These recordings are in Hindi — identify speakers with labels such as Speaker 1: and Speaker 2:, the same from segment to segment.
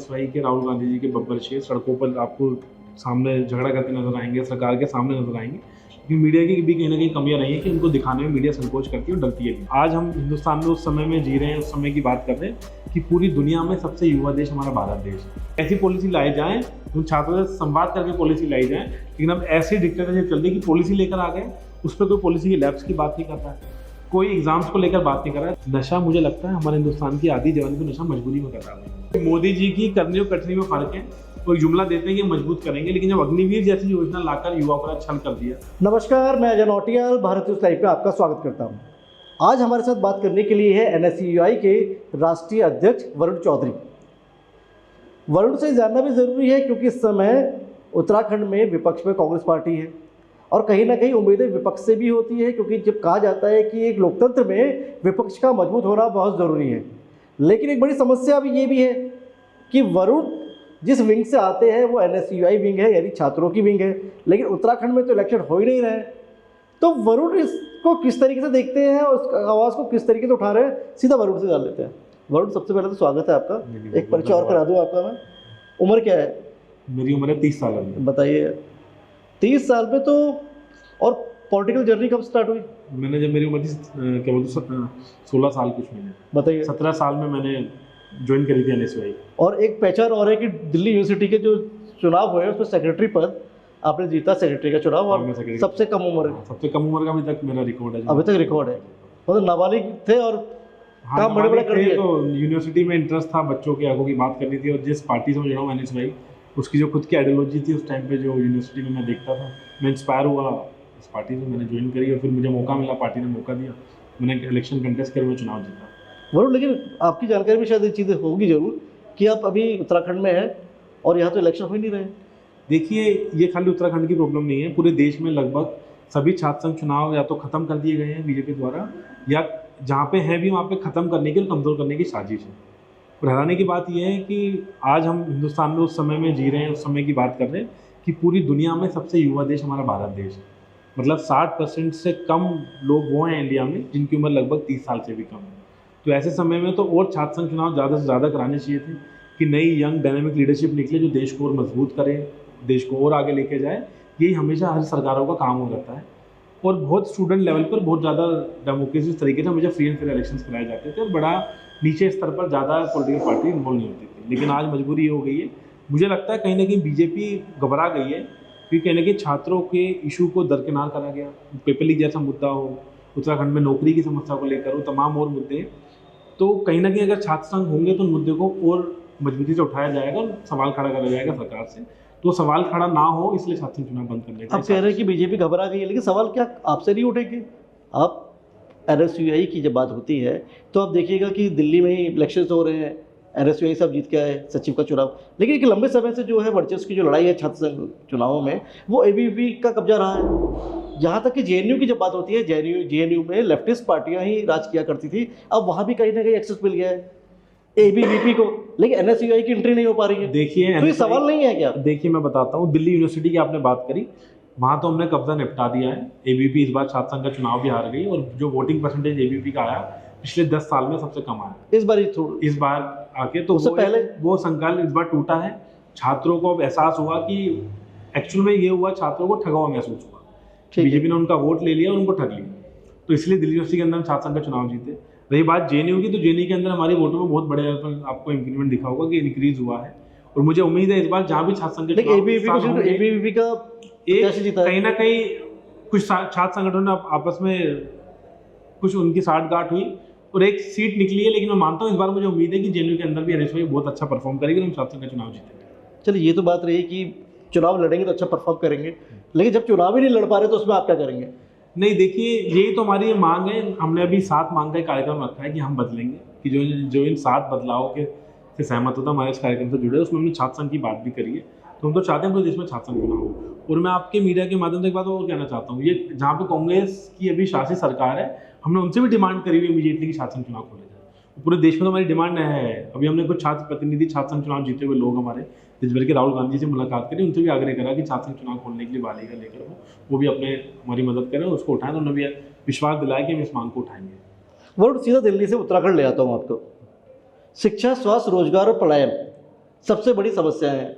Speaker 1: एनएसवाई के, राहुल गांधी जी के बब्बर शेर सड़कों पर आपको सामने झगड़ा करते नजर आएंगे, सरकार के सामने नजर आएंगे। क्योंकि मीडिया की भी कहीं ना कहीं कमियां रही है कि उनको दिखाने में मीडिया संकोच करती है और डरती है भी। आज हम हिंदुस्तान में उस समय में जी रहे हैं, उस समय की बात कर रहे हैं कि पूरी दुनिया में सबसे युवा देश हमारा भारत देश है। ऐसी पॉलिसी लाई जाए, उन छात्रों से संवाद करके पॉलिसी लाई जाए, लेकिन अब ऐसी डिक्टेटरशिप चल रही कि पॉलिसी लेकर आ गए, उस पर कोई पॉलिसी की लैब्स की बात नहीं करता है, कोई एग्जाम्स को लेकर बात नहीं कर रहा है। नशा मुझे लगता है हमारे हिंदुस्तान की आधी जवानी को नशा मजबूरी में कर रहा है। मोदी जी की करनी और कटनी में फर्क है। कोई जुमला देते हैं कि मजबूत करेंगे, लेकिन जब अग्निवीर जैसी योजना लाकर युवाओं पर छल कर दिया।
Speaker 2: नमस्कार, मैं अजय नौटियाल भारत न्यूज़ लाइव पे आपका स्वागत करता हूं। आज हमारे साथ बात करने के लिए है एनएसयूआई के राष्ट्रीय अध्यक्ष वरुण चौधरी। वरुण से जानना भी ज़रूरी है क्योंकि इस समय उत्तराखंड में विपक्ष में कांग्रेस पार्टी है और कहीं ना कहीं उम्मीदें विपक्ष से भी होती है, क्योंकि जब कहा जाता है कि एक लोकतंत्र में विपक्ष का मजबूत होना बहुत ज़रूरी है। लेकिन एक बड़ी समस्या अभी ये भी है कि वरुण जिस विंग से आते हैं वो एनएसयूआई विंग है, यानी छात्रों की विंग है, लेकिन उत्तराखंड में तो इलेक्शन हो ही नहीं रहे। तो वरुण इसको किस तरीके से देखते हैं और उस आवाज़ को किस तरीके से उठा रहे हैं, सीधा वरुण से जान लेते हैं। वरुण, सबसे पहले तो स्वागत है आपका। एक परिचय और करा दूँ आपका मैं। उम्र क्या है?
Speaker 1: मेरी उम्र है 30 साल है।
Speaker 2: बताइए, 30 साल पे तो, और पॉलिटिकल जर्नी कब स्टार्ट हुई?
Speaker 1: मैंने जब मेरी उम्र थी क्या बोलते 16 साल कुछ महीने,
Speaker 2: बताइए।
Speaker 1: 17 साल में मैंने ज्वाइन करी थी एनएसवाई।
Speaker 2: और एक पहचान और है कि दिल्ली यूनिवर्सिटी के जो चुनाव हुए उसमें सेक्रेटरी पद आपने जीता, सेक्रेटरी का चुनाव, और सबसे कम उम्र है।
Speaker 1: सबसे कम उम्र का अभी तक मेरा रिकॉर्ड है।
Speaker 2: अभी तक रिकॉर्ड है, मतलब नाबालिग थे और काम बड़े बड़े कर दिए।
Speaker 1: तो यूनिवर्सिटी में इंटरेस्ट था, बच्चों के हकों की बात करनी थी, और जिस पार्टी से मैं जुड़ा हूँ एनएसवाई, उसकी जो खुद की आइडियोलॉजी थी उस टाइम पे जो यूनिवर्सिटी में मैं देखता था, मैं इंस्पायर हुआ इस पार्टी से, मैंने ज्वाइन करी और फिर मुझे मौका मिला, पार्टी ने मौका दिया, मैंने इलेक्शन कंटेस्ट कर, मैं चुनाव जीता।
Speaker 2: वरुण, लेकिन आपकी जानकारी में शायद ये चीज़ें होगी जरूर कि आप अभी उत्तराखंड में हैं और यहाँ तो इलेक्शन हो ही नहीं रहे।
Speaker 1: देखिए, ये खाली उत्तराखंड की प्रॉब्लम नहीं है, पूरे देश में लगभग सभी छात्र संघ चुनाव या तो खत्म कर दिए गए हैं बीजेपी द्वारा, या जहाँ पे हैं भी वहाँ पे खत्म करने की और कमज़ोर करने की साजिश है। और हैरानी की बात यह है कि आज हम हिंदुस्तान में उस समय में जी रहे हैं, उस समय की बात कर रहे हैं कि पूरी दुनिया में सबसे युवा देश हमारा भारत देश है। मतलब 60% से कम लोग वो हैं इंडिया में जिनकी उम्र लगभग 30 साल से भी कम है। तो ऐसे समय में तो और छात्र संघ चुनाव ज़्यादा से ज़्यादा कराने चाहिए थे कि नई यंग डायनेमिक लीडरशिप निकले जो देश को और मजबूत करे, देश को और आगे लेके जाए। यही हमेशा हर सरकारों का काम हो जाता है। और बहुत स्टूडेंट लेवल पर बहुत ज़्यादा डेमोक्रेसी तरीके से हमेशा फ्री एंड फेयर इलेक्शंस कराए जाते थे और बड़ा नीचे स्तर पर ज़्यादा पॉलिटिकल पार्टी इन्वॉल्व नहीं होती थी। लेकिन आज मजबूरी ये हो गई है, मुझे लगता है कहीं ना कहीं बीजेपी घबरा गई है, क्योंकि कहीं ना कहीं छात्रों के इशू को दरकिनार करा गया। पेपर लीक जैसा मुद्दा हो, उत्तराखंड में नौकरी की समस्या को लेकर हो, तमाम और मुद्दे, तो कहीं ना कहीं अगर छात्र संघ होंगे तो उन मुद्दे को और मजबूती से उठाया जाएगा और सवाल खड़ा करा जाएगा सरकार से। तो सवाल खड़ा ना हो इसलिए छात्र संघ चुनाव बंद करने का।
Speaker 2: आप कह रहे हैं कि बीजेपी घबरा गई है, लेकिन सवाल क्या आपसे नहीं उठेंगे? आप एनएसयूआई की जब बात होती है तो आप देखिएगा कि दिल्ली में ही इलेक्शन हो रहे हैं, एनएसयूआई सब जीत के आए सचिव का चुनाव, लेकिन एक लंबे समय से जो है वर्चस्व की जो लड़ाई है छात्र संघ चुनावों में, वो एबीवीपी का कब्जा रहा है। यहाँ तक कि जेएनयू की जब बात होती है, जेएनयू में लेफ्टिस्ट पार्टियां ही राज किया करती थी, अब वहाँ भी कहीं ना कहीं एक्सेस मिल गया है एबीवीपी को, लेकिन एनएसयूआई की एंट्री नहीं हो पा रही है।
Speaker 1: देखिए,
Speaker 2: तो ये सवाल नहीं है क्या?
Speaker 1: देखिए, मैं बताता हूँ, दिल्ली यूनिवर्सिटी की आपने बात करी, वहाँ तो हमने कब्जा निपटा दिया है। एबीवीपी इस बार छात्र संघ का चुनाव भी हार गई और जो वोटिंग परसेंटेज एबीवीपी का आया पिछले 10 साल में सबसे कम आया इस बार आके। तो
Speaker 2: उससे पहले
Speaker 1: वो संकल्प इस बार टूटा है। छात्रों को अब एहसास हुआ कि एक्चुअल में ये हुआ, छात्रों को ठगा हुआ महसूस हुआ, बीजेपी ने उनका वोट ले लिया और उनको ठग लिया। तो इसलिए दिल्ली यूनिवर्सिटी के अंदर हम छात्र संघ का चुनाव जीते। रही बात जेएनयू की, तो जेएनयू के अंदर हमारी वोटों में बहुत बड़े लेवल पर आपको इंक्रीमेंट दिखा होगा कि इंक्रीज हुआ है, और मुझे उम्मीद है इस बार जहाँ भी छात्र संघ के
Speaker 2: एबीवीपी का
Speaker 1: कहीं ना कहीं कुछ छात्र संगठनों ने आपस में कुछ उनकी साठगांठ हुई और एक सीट निकली है। लेकिन मैं मानता हूँ इस बार मुझे उम्मीद है कि जेएनयू के अंदर भी एनएसवाई बहुत अच्छा परफॉर्म करेगी और हम छात्र संघ का चुनाव जीतेंगे।
Speaker 2: चलिए, ये तो बात रही कि चुनाव लड़ेंगे तो अच्छा परफॉर्म करेंगे, लेकिन जब चुनाव ही नहीं लड़ पा रहे तो उसमें आप क्या करेंगे?
Speaker 1: नहीं, देखिए, यही तो हमारी मांग है। हमने अभी 7 मांग का कार्यक्रम रखा है कि हम बदलेंगे, कि जो इन 7 बदलावों के से सहमत होता हमारे इस कार्यक्रम से जुड़े, उसमें हमने छात्र संघ की बात भी करी है। तो हम तो चाहते हैं पूरे देश में छात्र संघ चुनाव हो। और मैं आपके मीडिया के माध्यम से एक बात और कहना चाहता हूँ, ये जहाँ पे कांग्रेस की अभी शासित सरकार है, हमने उनसे भी डिमांड करी हुई इमीडिएटली कि छात्र संघ चुनाव खोले जाए। पूरे देश में तो हमारी डिमांड है। अभी हमने कुछ छात्र प्रतिनिधि, छात्र संघ चुनाव जीते हुए लोग हमारे देश भर के, राहुल गांधी से मुलाकात करी, उनसे भी आग्रह करा कि छात्र संघ चुनाव खोलने के लिए बालिका लेकर वो भी अपने हमारी मदद करें, उसको उठाएं। तो उन्होंने भी विश्वास दिलाया कि हम इस मांग को उठाएंगे।
Speaker 2: वरुण, सीधा दिल्ली से उत्तराखंड ले आता हूँ आपको। शिक्षा, स्वास्थ्य, रोजगार और पलायन, सबसे बड़ी समस्या है।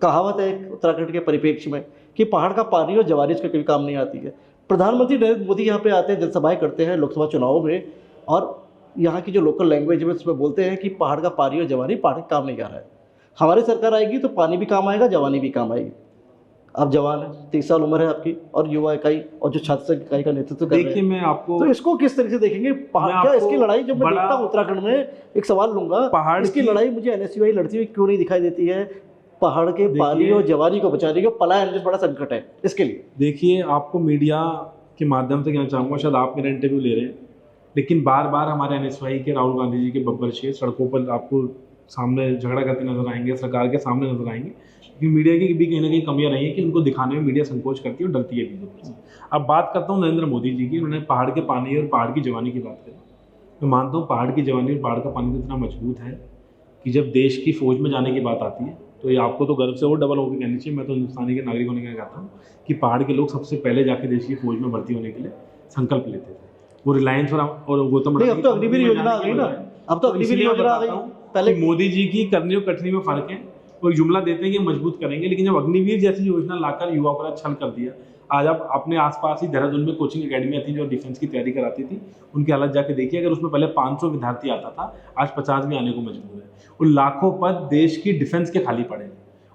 Speaker 2: कहावत है उत्तराखंड के परिप्रेक्ष्य में कि पहाड़ का पानी और जवानी इसका कभी काम नहीं आती है। प्रधानमंत्री नरेंद्र मोदी यहाँ पे आते हैं, जनसभाएं करते हैं लोकसभा चुनावों में, और यहाँ की जो लोकल लैंग्वेज है उसमें बोलते हैं कि पहाड़ का पानी और जवानी पहाड़ का काम नहीं आ रहा है। हमारी सरकार आएगी तो पानी भी काम आएगा, जवानी भी काम आएगी। आप जवान हैं, 30 साल उम्र है आपकी, और युवा इकाई और जो छात्र संघ इकाई का नेतृत्व कर रहे
Speaker 1: देखिए
Speaker 2: हैं,
Speaker 1: मैं आपको
Speaker 2: तो इसको किस तरीके से देखेंगे? पहाड़ क्या
Speaker 1: आपको
Speaker 2: इसकी लड़ाई जब मैं
Speaker 1: बड़ा-
Speaker 2: देखता हूँ उत्तराखंड में, एक सवाल लूंगा,
Speaker 1: पहाड़
Speaker 2: इसकी
Speaker 1: की-
Speaker 2: लड़ाई मुझे एनएसयूआई लड़ती हुई क्यों नहीं दिखाई देती है? पहाड़ के
Speaker 1: देखिए-
Speaker 2: पानी और जवानी को बचाने का पलायन जो बड़ा संकट है इसके लिए।
Speaker 1: देखिए, आपको मीडिया के माध्यम से कहना चाहूँगा, शायद आप मेरा इंटरव्यू ले रहे हैं, लेकिन बार बार हमारे एनएसवाई के राहुल गांधी जी के बब्बर शेर सड़कों पर आपको सामने झगड़ा करते नजर आएंगे, सरकार के सामने नजर आएंगे, क्योंकि मीडिया की भी कहीं ना कहीं कमियां रही है कि उनको दिखाने में मीडिया संकोच करती है और डरती है बीजेपी से। अब बात करता हूँ नरेंद्र मोदी जी की। उन्होंने पहाड़ के पानी और पहाड़ की जवानी की बात करी। मैं मानता हूँ पहाड़ की जवानी और पहाड़ का पानी तो इतना मजबूत है कि जब देश की फौज में जाने की बात आती है तो ये आपको तो गर्व से और डबल होकर कहनी चाहिए। मैं तो हिंदुस्तानी के नागरिक होने का कहता हूँ कि पहाड़ के लोग सबसे पहले जाके देश की फौज में भर्ती होने के लिए संकल्प लेते थे। वो रिलायंस और गौतम
Speaker 2: नहीं, अब तो अग्निवीर योजना आ गई ना, अब तो अग्निवीर योजना आ गई।
Speaker 1: पहले मोदी जी की करनी और कटनी में फर्क है। वो एक जुमला देते हैं कि मजबूत करेंगे, लेकिन जब अग्निवीर जैसी योजना लाकर युवाओं का छल कर दिया। आज आप अपने आसपास ही देहरादून में कोचिंग एकेडमियाँ थी जो डिफेंस की तैयारी कराती थी, उनकी हालत जाके देखिए। अगर उसमें पहले 500 विद्यार्थी आता था, आज 50 भी आने को मजबूर है। और लाखों पद देश की डिफेंस के खाली पड़े।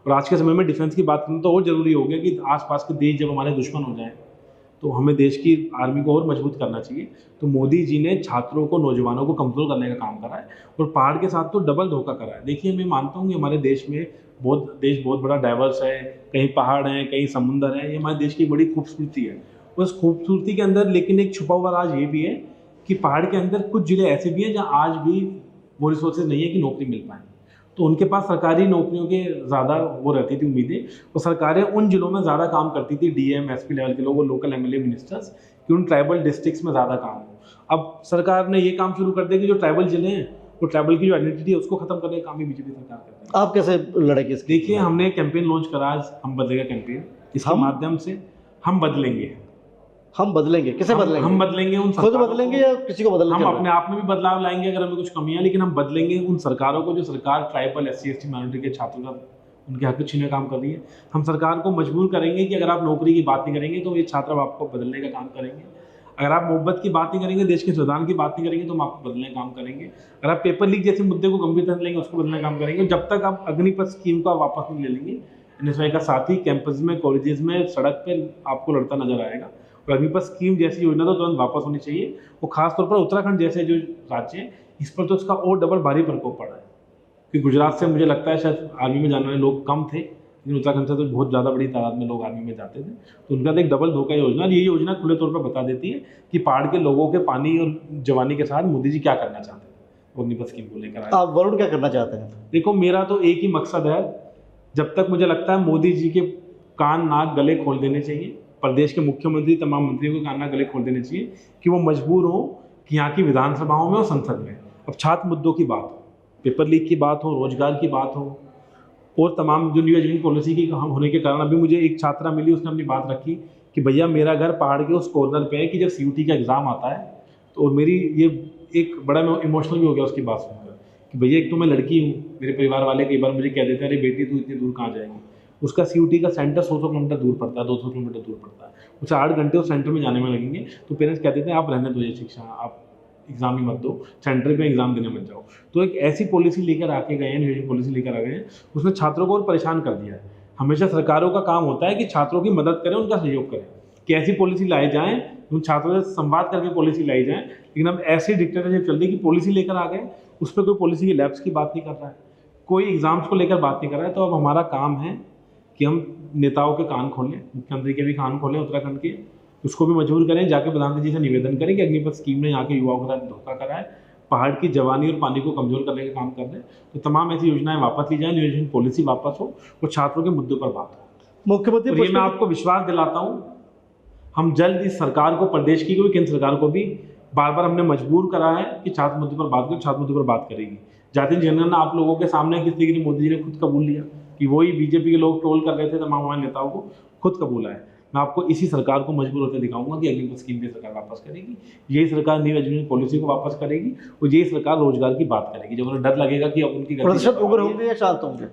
Speaker 1: और आज के समय में डिफेंस की बात करना तो और जरूरी हो गया कि आसपास के देश जब हमारे दुश्मन हो जाए तो हमें देश की आर्मी को और मजबूत करना चाहिए। तो मोदी जी ने छात्रों को, नौजवानों को कमज़ोर करने का काम करा है और पहाड़ के साथ तो डबल धोखा करा है। देखिए, मैं मानता हूँ कि हमारे देश में बहुत बड़ा डाइवर्स है, कहीं पहाड़ हैं, कहीं समुंदर है। ये हमारे देश की बड़ी खूबसूरती है। उस खूबसूरती के अंदर लेकिन एक छुपा हुआ राज ये भी है कि पहाड़ के अंदर कुछ जिले ऐसे भी हैं जहाँ आज भी वो रिसोर्सेज नहीं है कि नौकरी मिल पाए। तो उनके पास सरकारी नौकरियों के ज़्यादा वो रहती थी उम्मीदें, और सरकारें उन जिलों में ज़्यादा काम करती थी, डीएम एसपी लेवल के लोग और लोकल एमएलए मिनिस्टर्स, कि उन ट्राइबल डिस्ट्रिक्ट्स में ज़्यादा काम हो। अब सरकार ने ये काम शुरू कर दिया कि जो ट्राइबल जिले हैं वो ट्राइबल की जो आइडेंटिटी है उसको खत्म करने का काम भी बीजेपी सरकार करती है।
Speaker 2: आप कैसे लड़ेंगे इसके?
Speaker 1: देखिए, हमने कैंपेन लॉन्च करा आज, हम बदलेगा कैंपेन। इसके माध्यम से हम बदलेंगे।
Speaker 2: हम बदलेंगे, किसे बदलेंगे?
Speaker 1: हम बदलेंगे उन
Speaker 2: खुद बदलेंगे या किसी को बदलना?
Speaker 1: हम अपने आप में भी बदलाव लाएंगे अगर हमें कुछ कमियां, लेकिन हम बदलेंगे उन सरकारों को जो सरकार ट्राइबल SC/ST माइनॉरिटी के छात्रों का उनके हक छीनने का काम कर रही है। हम सरकार को मजबूर करेंगे कि अगर आप नौकरी की बात नहीं करेंगे तो ये छात्र आपको बदलने का काम करेंगे। अगर आप मोहब्बत की बात नहीं करेंगे, देश के संविधान की बात नहीं करेंगे तो हम आपको बदलने का काम करेंगे। अगर आप पेपर लीक जैसे मुद्दे को गंभीरता से लेंगे, उसको बदलने का काम करेंगे। जब तक आप अग्निपथ स्कीम का वापस नहीं ले लेंगे, NSY का साथी कैंपस में, कॉलेजेस में, सड़क पर आपको लड़ता नजर आएगा। और अग्निपथ स्कीम जैसी योजना तो तुरंत वापस होनी चाहिए। वो खासतौर पर उत्तराखंड जैसे जो राज्य है, इस पर तो इसका और डबल भारी प्रकोप पड़ा है। क्योंकि गुजरात से मुझे लगता है शायद आर्मी में जाने वाले लोग कम थे, लेकिन उत्तराखंड से तो बहुत ज़्यादा बड़ी तादाद में लोग आर्मी में जाते थे। तो उनका तो एक डबल धोखा योजना, और ये योजना खुले तौर पर बता देती है कि पहाड़ के लोगों के पानी और जवानी के साथ मोदी जी क्या करना चाहते हैं अग्निपथ स्कीम को लेकर।
Speaker 2: आप वरुण क्या करना चाहते हैं?
Speaker 1: देखो, मेरा तो एक ही मकसद है। जब तक मुझे लगता है मोदी जी के कान नाक गले खोल देने चाहिए, प्रदेश के मुख्यमंत्री तमाम मंत्रियों के कान नाक गले खोल देने चाहिए कि वो मजबूर हो कि यहाँ की विधानसभाओं में और संसद में अब छात्र मुद्दों की बात हो, पेपर लीक की बात हो, रोजगार की बात हो, और तमाम जो न्यू एजुकेशन पॉलिसी की होने के कारण। अभी मुझे एक छात्रा मिली, उसने अपनी बात रखी कि भैया मेरा घर पहाड़ के उस कॉर्नर पे है कि जब CUT का एग्ज़ाम आता है तो, और मेरी ये एक बड़ा इमोशनल भी हो गया उसकी बात सुनकर कि भैया एक तो मैं लड़की हूँ, मेरे परिवार वाले कई बार मुझे कह देते हैं अरे बेटी तू इतनी दूर कहाँ जाएगी। उसका CUT का सेंटर 100 किलोमीटर दूर पड़ता है, 200 किलोमीटर दूर पड़ता है, उसे 8 घंटे उस सेंटर में जाने में लगेंगे। तो पेरेंट्स कहते हैं आप रहने दो ये शिक्षा, आप एग्ज़ाम ही मत दो, सेंटर पे एग्ज़ाम देने मत जाओ। तो एक ऐसी पॉलिसी लेकर आके गए हैं, न्यू पॉलिसी लेकर आ गए हैं, उसने छात्रों को और परेशान कर दिया है। हमेशा सरकारों का काम होता है कि छात्रों की मदद करें, उनका सहयोग करें, कि ऐसी पॉलिसी लाई जाए, उन छात्रों से संवाद करके पॉलिसी लाई जाए। लेकिन अब ऐसी डिक्टेटरशिप चल रही कि पॉलिसी लेकर आ गए, उस पर कोई पॉलिसी की लैब्स की बात नहीं कर रहा है, कोई एग्ज़ाम्स को लेकर बात नहीं कर रहा है। तो अब हमारा काम है कि हम नेताओं के कान खोलें, मुख्यमंत्री के भी कान खोलें उत्तराखंड के, उसको भी मजबूर करें, जाके प्रधानमंत्री जी से निवेदन करें कि अग्निपथ स्कीम ने यहाँ के युवाओं के साथ धोखा करा है, पहाड़ की जवानी और पानी को कमजोर करने का काम कर रहे हैं। तो तमाम ऐसी योजनाएं वापस ली जाए, न्यू एजुकेशन पॉलिसी वापस हो और छात्रों के मुद्दों पर बात हो।
Speaker 2: मुख्यमंत्री
Speaker 1: ये मैं आपको विश्वास दिलाता हूँ, हम जल्द इस सरकार को, प्रदेश की केंद्र सरकार को भी बार बार हमने मजबूर करा है कि छात्र मुद्दे पर बात करें, छात्र मुद्दे पर बात करेगी। जाति जनगणना आप लोगों के सामने किस तरीके से मोदी जी ने खुद कबूल लिया कि वही बीजेपी के लोग ट्रोल कर रहे थे तमाम हमारे नेताओं को, खुद कबूला है। मैं आपको इसी सरकार को मजबूर होते दिखाऊंगा कि अग्निपथ स्कीम भी सरकार वापस करेगी, यही सरकार न्यू एजुकेशन पॉलिसी को वापस करेगी और यही सरकार रोजगार की बात करेगी। जब उन्हें डर लगेगा कि अब उनकी
Speaker 2: प्रदर्शन उग्र होंगे या शांत होंगे?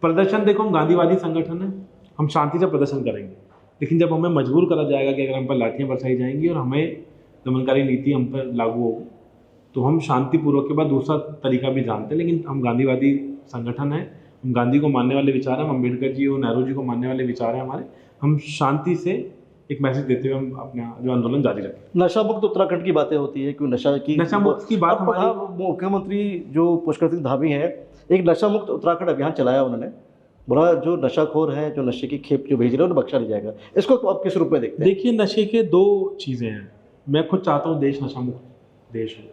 Speaker 1: प्रदर्शन देखो, हम गांधीवादी संगठन है, हम शांति से प्रदर्शन करेंगे, लेकिन जब हमें मजबूर करा जाएगा कि अगर हम पर लाठियाँ बरसाई जाएंगी और हमें दमनकारी नीति हम पर लागू होगी, तो हम शांतिपूर्वक के बाद दूसरा तरीका भी जानते हैं। लेकिन हम गांधीवादी संगठन है, हम गांधी को मानने वाले विचार हैं, हम अम्बेडकर जी और नेहरू जी को मानने वाले विचार हैं हमारे। हम शांति से एक मैसेज देते हुए हम अपना जो आंदोलन जारी रखें।
Speaker 2: नशा मुक्त उत्तराखंड की बातें होती है, क्यों
Speaker 1: नशा मुक्त की बात
Speaker 2: हमारी मुख्यमंत्री जो पुष्कर सिंह धामी है, एक नशा मुक्त उत्तराखंड अभियान चलाया उन्होंने, बोला जो नशाखोर है, जो नशे की खेप जो भेज रहे हैं उन्हें बख्शा नहीं जाएगा। इसको आप किस रूप में देखते हैं?
Speaker 1: देखिए, नशे के दो चीज़ें हैं। मैं खुद चाहता हूँ देश नशा मुक्त देश हो।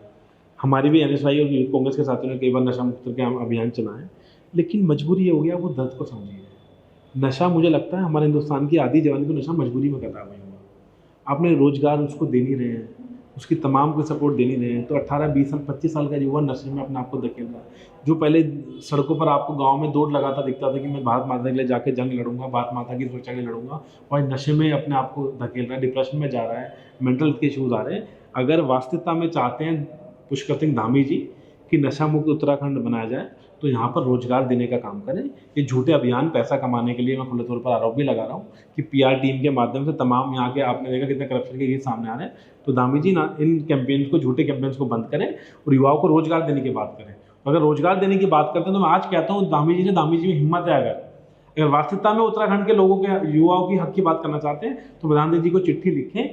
Speaker 1: हमारी भी एनएसआई और यूथ कांग्रेस के साथियों ने कई बार नशा मुक्त के अभियान चलाए, लेकिन मजबूरी ये हो गया, वो दर्द को समझिए। नशा मुझे लगता है हमारे हिंदुस्तान की आधी जवानी को नशा मजबूरी में करता हुआ हुआ। आपने रोजगार उसको दे नहीं रहे हैं, उसकी तमाम को सपोर्ट दे नहीं रहे हैं, तो 18, 20 साल, 25 साल का युवा नशे में अपने आप को धकेल रहा है। जो पहले सड़कों पर आपको गांव में दौड़ लगाता दिखता था कि मैं भारत माता के लिए जाके जंग लड़ूंगा, भारत माता की सुरक्षा के लिए लड़ूंगा, और नशे में अपने आप को धकेल रहा है, डिप्रेशन में जा रहा है, मेंटल हेल्थ के इश्यूज आ रहे हैं। अगर वास्तविकता में चाहते हैं पुष्कर सिंह धामी जी कि नशा मुक्त उत्तराखंड बनाया जाए, तो यहाँ पर रोजगार देने का काम करें। ये झूठे अभियान पैसा कमाने के लिए, मैं खुले तौर पर आरोप भी लगा रहा हूँ कि पीआर टीम के माध्यम से तमाम यहाँ के, आपने देखा कितने करप्शन के केस सामने आ रहे हैं। तो धामी जी ना इन कैंपेन्स को, झूठे कैंपेन्स को बंद करें और युवाओं को रोजगार देने की बात करें। अगर रोजगार देने की बात करते हैं तो मैं आज कहता हूँ धामी जी में हिम्मत है, अगर वास्तविकता में उत्तराखंड के लोगों के, युवाओं की हक की बात करना चाहते हैं, तो प्रधानमंत्री जी को चिट्ठी लिखें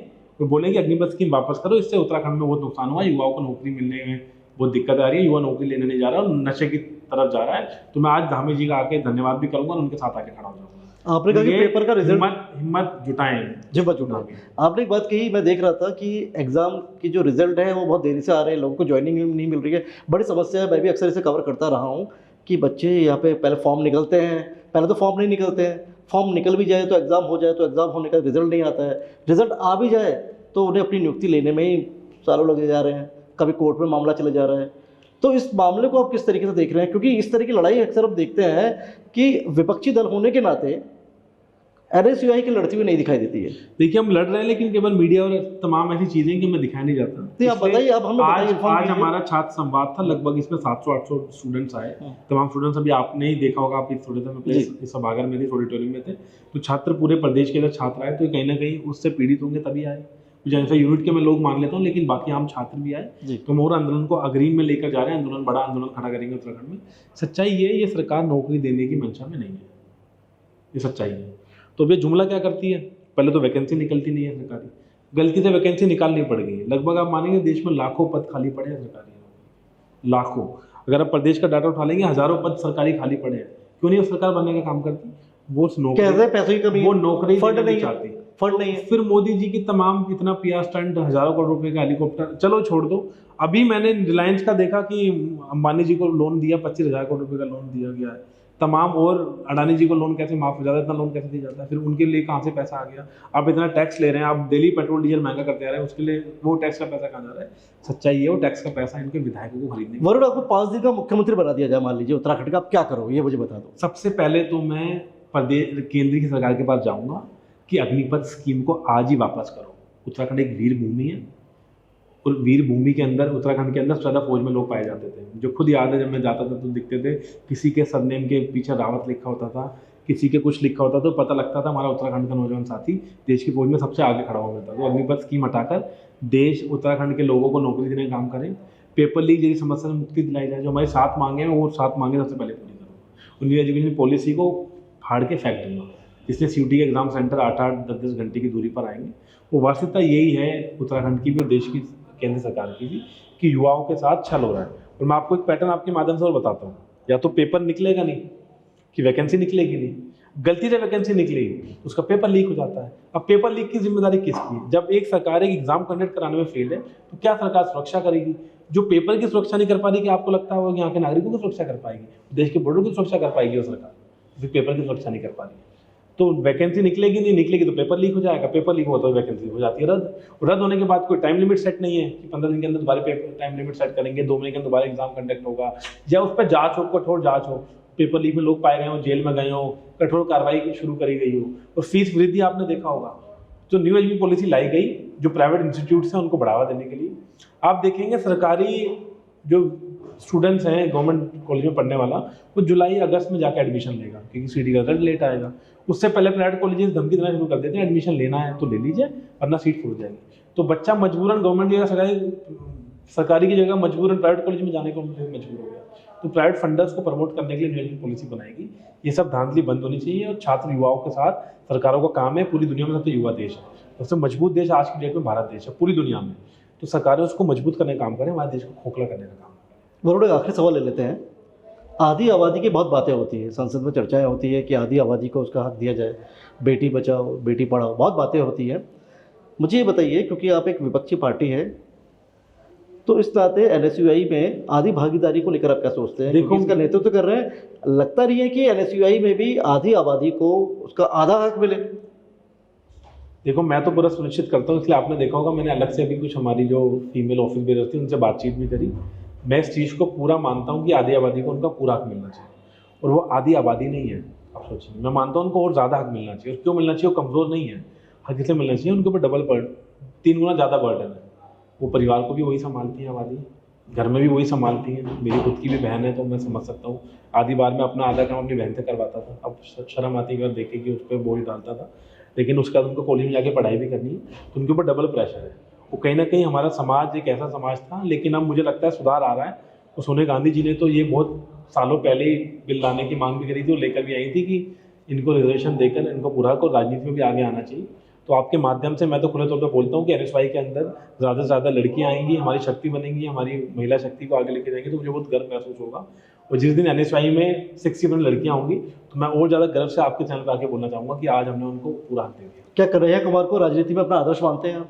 Speaker 1: और बोलें कि अग्निपथ स्कीम वापस करो, इससे उत्तराखंड में बहुत नुकसान हुआ, युवाओं को नौकरी मिलने में बहुत दिक्कत आ रही है, युवा नौकरी लेने नहीं जा रहा और नशे की तरफ जा रहा है। तो मैं आज धामी जी का आके धन्यवाद भी करूंगा और उनके साथ आके खड़ा हो जाऊंगा।
Speaker 2: आपने कहा कि पेपर का रिजल्ट,
Speaker 1: हिम्मत जुटाएं।
Speaker 2: आपने एक बात कही, मैं देख रहा था कि एग्जाम की जो रिजल्ट है वो बहुत देरी से आ रहे हैं, लोगों को ज्वाइनिंग नहीं मिल रही है, बड़ी समस्या है। मैं भी अक्सर इसे कवर करता रहा हूँ कि बच्चे यहाँ पे पहले फॉर्म निकलते हैं, पहले तो फॉर्म नहीं निकलते हैं, फॉर्म निकल भी जाए तो एग्ज़ाम हो जाए, तो एग्ज़ाम होने का रिजल्ट नहीं आता है, रिजल्ट आ भी जाए तो उन्हें अपनी नियुक्ति लेने में ही सालों लगे जा रहे हैं, कभी कोर्ट में मामला चले जा रहा है। तो इस मामले को आप किस तरीके से देख रहे हैं? क्योंकि इस तरह की लड़ाई अक्सर हम देखते हैं कि विपक्षी दल होने के नाते एनएसयूआई की लड़ती हुई नहीं दिखाई देती है।
Speaker 1: देखिए, हम लड़ रहे हैं, लेकिन केवल मीडिया और तमाम ऐसी चीज़ें कि मैं दिखाई नहीं जाता।
Speaker 2: तो आप बताइए, अब हमें
Speaker 1: आज हमारा छात्र संवाद था, लगभग इसमें 700-800 स्टूडेंट्स आए। तमाम स्टूडेंट्स, अभी आपने ही देखा होगा, आप इस थोड़े थे, इस सभागार में थे, ऑडिटोरियम में थे, तो छात्र पूरे प्रदेश के अंदर छात्र आए, तो कहीं ना कहीं उससे पीड़ित होंगे तभी आए। जैसे यूनिट के मैं लोग मान लेता हूँ, लेकिन बाकी आम छात्र भी आए, तो मोर आंदोलन को अग्रिम में लेकर जा रहे हैं। आंदोलन, बड़ा आंदोलन खड़ा करेंगे उत्तराखंड में। सच्चाई ये सरकार नौकरी देने की मंशा में नहीं है, ये सच्चाई है। तो अब ये जुमला क्या करती है, पहले तो वैकेंसी निकलती नहीं है सरकारी, गलती से वैकेंसी निकालनी पड़ गई। लगभग आप मानेंगे देश में लाखों पद खाली पड़े हैं सरकारी, लाखों। अगर आप प्रदेश का डाटा उठा लेंगे, हजारों पद सरकारी खाली पड़े हैं। क्यों नहीं वो सरकार बनने का काम करती? वो नौकरी, वो नौकरी
Speaker 2: फंड नहीं
Speaker 1: चाहती,
Speaker 2: फंड नहीं है।
Speaker 1: फिर मोदी जी की तमाम इतना पीआर स्टंट, हजारों करोड़ रुपए का हेलीकॉप्टर, चलो छोड़ दो। अभी मैंने रिलायंस का देखा कि अंबानी जी को लोन दिया, 25,000 करोड़ रुपए का लोन दिया गया है। तमाम, और अडानी जी को लोन कैसे माफ हो जाता है, इतना लोन कैसे दिया जाता है, फिर उनके लिए कहाँ से पैसा आ गया? आप इतना टैक्स ले रहे हैं, आप डेली पेट्रोल डीजल महंगा करते आ रहे हैं, उसके लिए वो टैक्स का पैसा कहाँ जा रहा है? सच्चाई है, वो टैक्स का पैसा इनके विधायकों को खरीदने।
Speaker 2: वरुण, आपको 5 दिन का मुख्यमंत्री बना दिया जाए, मान लीजिए उत्तराखंड का, आप क्या करो ये मुझे बता दो।
Speaker 1: सबसे पहले तो मैं प्रदेश, केंद्र की सरकार के पास जाऊंगा कि अग्निपथ स्कीम को आज ही वापस करो। उत्तराखंड एक वीर भूमि है, और वीर भूमि के अंदर, उत्तराखंड के अंदर सदा फौज में लोग पाए जाते थे। जो खुद याद है, जब मैं जाता था तो दिखते थे, किसी के सरनेम के पीछे रावत लिखा होता था, किसी के कुछ लिखा होता, तो पता लगता था हमारा उत्तराखंड का नौजवान साथी देश की फौज में सबसे आगे खड़ा हुआ था। तो अग्निपथ स्कीम हटाकर देश, उत्तराखंड के लोगों को नौकरी देने का काम करें। पेपर लीक जैसी समस्या से मुक्ति दिलाई जाए। जो हमारी 7 मांगे हैं, वो 7 मांगे सबसे पहले पूरी करूँगा। न्यू एजुकेशन पॉलिसी को फाड़ के फेंक दूंगा, इसलिए सीयूटी के एग्जाम सेंटर 8-8, 10-10 घंटे की दूरी पर आएंगे। वो वास्तविकता यही है उत्तराखंड की भी और देश की, केंद्र सरकार की भी, कि युवाओं के साथ छल हो रहा है। और मैं आपको एक पैटर्न आपके माध्यम से और बताता हूँ, या तो पेपर निकलेगा नहीं, कि वैकेंसी निकलेगी नहीं, गलती से वैकेंसी निकलेगी तो उसका पेपर लीक हो जाता है। अब पेपर लीक की जिम्मेदारी किसकी है? जब एक सरकार एक एग्जाम कंडक्ट कराने में फेल है, तो क्या सरकार सुरक्षा करेगी? जो पेपर की सुरक्षा नहीं कर पा रही, कि आपको लगता है वो यहाँ के नागरिकों की सुरक्षा कर पाएगी, देश के बॉर्डर की सुरक्षा कर पाएगी वो सरकार? फिर पेपर की सुरक्षा नहीं कर पा रही, तो वैकेंसी निकलेगी नहीं, निकलेगी तो पेपर लीक हो जाएगा, पेपर लीक होता है वैकेंसी हो जाती है रद्द होने के बाद कोई टाइम लिमिट सेट नहीं है कि 15 दिन के अंदर दोबारा टाइम लिमिट सेट करेंगे, 2 महीने के अंदर दोबारा एग्जाम कंडक्ट होगा, या उस पर जांच हो, कठोर जांच हो, पेपर लीक में लोग पाए गए हो, जेल में गए हो, कठोर कार्रवाई शुरू करी गई हो। और फीस वृद्धि आपने देखा होगा, जो न्यू एज पॉलिसी लाई गई, जो प्राइवेट इंस्टीट्यूट्स हैं उनको बढ़ावा देने के लिए, आप देखेंगे सरकारी जो स्टूडेंट्स हैं गवर्नमेंट कॉलेज में पढ़ने वाला, वो जुलाई अगस्त में जाकर एडमिशन लेगा क्योंकि सीटी का रिजल्ट लेट आएगा। उससे पहले प्राइवेट कॉलेजेस धमकी देना शुरू कर देते हैं, एडमिशन लेना है तो ले लीजिए वरना सीट फूट जाएगी। तो बच्चा मजबूरन गवर्नमेंट की जगह सरकारी की जगह मजबूरन प्राइवेट कॉलेज में जाने को मजबूर हो गया। तो प्राइवेट फंडर्स को प्रमोट करने के लिए न्यू एजुकेशन पॉलिसी बनाएगी। ये सब धांधली बंद होनी चाहिए और छात्र युवाओं के साथ सरकारों का काम है। पूरी दुनिया में सबसे युवा देश है, सबसे मजबूत देश आज की डेट में भारत देश है पूरी दुनिया में। तो सरकारें उसको मजबूत करने का काम करें, हमारे देश को खोखला करने का काम करें।
Speaker 2: वरुण, आखिरी सवाल ले लेते हैं। आधी आबादी की बहुत बातें होती है, संसद में चर्चाएं होती है कि आधी आबादी को उसका हक दिया जाए, बेटी बचाओ बेटी पढ़ाओ, बहुत बातें होती हैं। मुझे ये बताइए, क्योंकि आप एक विपक्षी पार्टी है, तो इस नाते एनएसयूआई में आधी भागीदारी को लेकर आप क्या सोचते हैं?
Speaker 1: देखो,
Speaker 2: इसका नेतृत्व कर रहे हैं, लगता नहीं है कि एनएसयूआई में भी आधी आबादी को उसका आधा हक मिले?
Speaker 1: देखो, मैं तो पूरा सुनिश्चित करता हूँ, इसलिए आपने देखा होगा मैंने अलग से अभी कुछ हमारी जो फीमेल ऑफिस बेरर थी उनसे बातचीत भी करी। मैं इस चीज़ को पूरा मानता हूँ कि आधी आबादी को उनका पूरा हक मिलना चाहिए, और वो आधी आबादी नहीं है। आप सोचिए, मैं मानता हूँ उनको और ज़्यादा हक मिलना चाहिए। और क्यों मिलना चाहिए? वो कमज़ोर नहीं है, हक इसलिए मिलना चाहिए उनके ऊपर डबल बर्डन, 3 गुना ज़्यादा बर्डन है। वो परिवार को भी वही संभालती है आबादी, घर में भी वही संभालती है। मेरी खुद की भी बहन है तो मैं समझ सकता हूँ। आधी बार मैं अपना आधा काम अपनी बहन से करवाता था, अब शर्म आती है, अगर देखे कि उस पर बोझ डालता था, लेकिन उसके बाद उनको कॉलेज में जाके पढ़ाई भी करनी है, तो उनके ऊपर डबल प्रेशर है। वो कहीं ना कहीं हमारा समाज एक ऐसा समाज था, लेकिन अब मुझे लगता है सुधार आ रहा है। और सोनिया गांधी जी ने तो ये बहुत सालों पहले ही बिल लाने की मांग भी करी थी और लेकर भी आई थी कि इनको रिजर्वेशन देकर इनको पूरा को राजनीति में भी आगे आना चाहिए। तो आपके माध्यम से मैं तो खुले तौर पर बोलता हूँ कि एनएसवाई के अंदर ज़्यादा से ज़्यादा लड़कियाँ आएंगी, हमारी शक्ति बनेंगी, हमारी महिला शक्ति को आगे लेके जाएंगे, तो मुझे बहुत गर्व महसूस होगा। और जिस दिन एनएसवाई में 60% लड़कियाँ होंगी तो मैं और ज़्यादा गर्व से आपके चैनल पर आके बोलना चाहूँगा कि आज हमने उनको पूरा हक दे दिया।
Speaker 2: क्या कन्हैया कुमार को राजनीति में अपना आदर्श मानते हैं आप?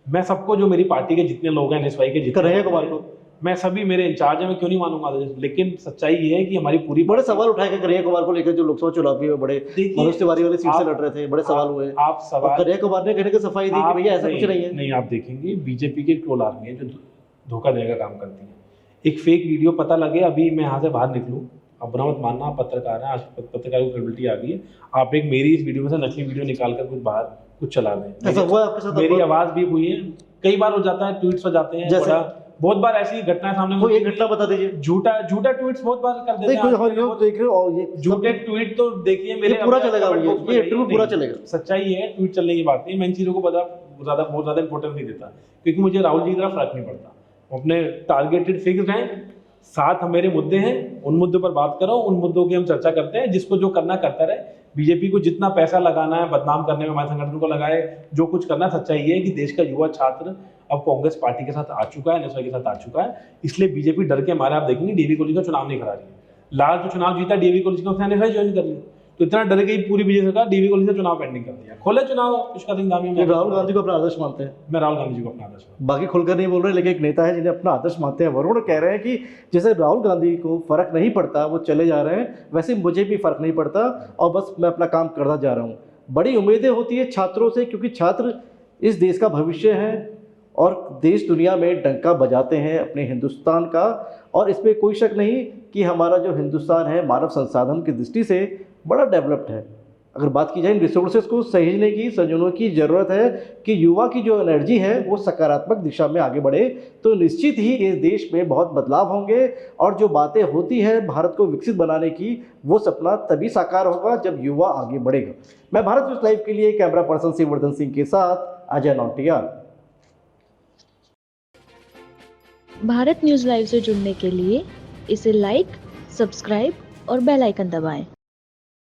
Speaker 1: मैं सबको, जो मेरी पार्टी के जितने लोग हैं एनएसवाई के जितने,
Speaker 2: कन्हैया कुमार को
Speaker 1: मैं सभी मेरे इंचार्ज हैं, मैं क्यों नहीं मानूंगा। लेकिन सच्चाई ये है कि हमारी पूरी
Speaker 2: बड़े सवाल उठाए गए कन्हैया कुमार को लेकर, जो लोकसभा चुनाव में बड़े मनोज तिवारी वाली सीट से लड़ रहे थे, बड़े सवाल हुए।
Speaker 1: आप सवाल,
Speaker 2: कन्हैया कुमार ने कहने की सफाई दी कि भैया ऐसा कुछ नहीं है।
Speaker 1: नहीं, आप देखेंगे बीजेपी की एक ट्रोल आर्मी है जो धोखा देने का काम करती है। एक फेक वीडियो पता लगे, अभी मैं यहाँ से बाहर निकलूँ, अब बुरा मत मानना, आप पत्रकार हैं, आज पत्रकार को क्रेडिबिलिटी आ गई है, आप एक मेरी इस वीडियो में से नकली वीडियो निकाल कर कुछ बाहर कुछ चला दें,
Speaker 2: ऐसा हुआ आपके साथ?
Speaker 1: मेरी आवाज़ भी हुई है, कई बार हो जाता है, ट्वीट्स हो जाते हैं, बहुत बार ऐसी घटनाएं सामने।
Speaker 2: कोई एक घटना बता दीजिए।
Speaker 1: झूठा ट्वीट्स बहुत बार कर देते हैं।
Speaker 2: देख रहे हो, ये
Speaker 1: झूठे ट्वीट तो देखिए मेरे
Speaker 2: पूरा चलेगा, ये इंटरव्यू पूरा चलेगा।
Speaker 1: सच्चाई ये है, ट्वीट चलने की बात नहीं। मैं इन चीज़ों को बहुत ज़्यादा इंपॉर्टेंस नहीं देता, क्योंकि मुझे राहुल जी की तरह फर्क नहीं पड़ता। अपने टारगेटेड फिक्स हैं, साथ मेरे मुद्दे हैं, उन मुद्दों पर बात करो, उन मुद्दों की हम चर्चा करते हैं, जिसको जो करना करता रहे। बीजेपी को जितना पैसा लगाना है बदनाम करने में हमारे संगठन को लगाए, जो कुछ करना। सच्चाई ये है कि देश का युवा छात्र अब कांग्रेस पार्टी के साथ आ चुका है, एनएसवाई के साथ आ चुका है, इसलिए बीजेपी डर के मारे, आप देखेंगे डीवी कॉलेज का चुनाव नहीं करा रही है। लाल जो चुनाव जीता डीवी कॉलेज का, उसने एनएसवाई ज्वाइन कर लिया, तो इतना डर गई पूरी बीजेपी सरकार, डीवी कॉलेज का चुनाव पेंडिंग कर दिया, खोले चुनाव पुष्कर सिंह धामी में।
Speaker 2: राहुल गांधी को अपना आदर्श मानते हैं?
Speaker 1: मैं राहुल गांधी जी को अपना आदर्श,
Speaker 2: बाकी खुलकर नहीं बोल रहे, लेकिन एक नेता है जिन्हें अपना आदर्श मानते हैं। वरुण कह रहे हैं कि जैसे राहुल गांधी को फर्क नहीं पड़ता, वो चले जा रहे हैं, वैसे मुझे भी फर्क नहीं पड़ता और बस मैं अपना काम करता जा रहा हूँ। बड़ी उम्मीदें होती है छात्रों से, क्योंकि छात्र इस देश का भविष्य है और देश दुनिया में डंका बजाते हैं अपने हिंदुस्तान का। और इसमें कोई शक नहीं कि हमारा जो हिंदुस्तान है मानव संसाधन की दृष्टि से बड़ा डेवलप्ड है। अगर बात की जाए इन रिसोर्सेज को सहेजने की, संजोने की ज़रूरत है कि युवा की जो एनर्जी है वो सकारात्मक दिशा में आगे बढ़े, तो निश्चित ही इस देश में बहुत बदलाव होंगे। और जो बातें होती है भारत को विकसित बनाने की, वो सपना तभी साकार होगा जब युवा आगे बढ़ेगा। मैं भारत न्यूज़ लाइव के लिए कैमरा पर्सन शिववर्धन सिंह के साथ अजय नौटियाल।
Speaker 3: भारत न्यूज़ लाइव से जुड़ने के लिए इसे लाइक, सब्सक्राइब और बेल आइकन दबाएं।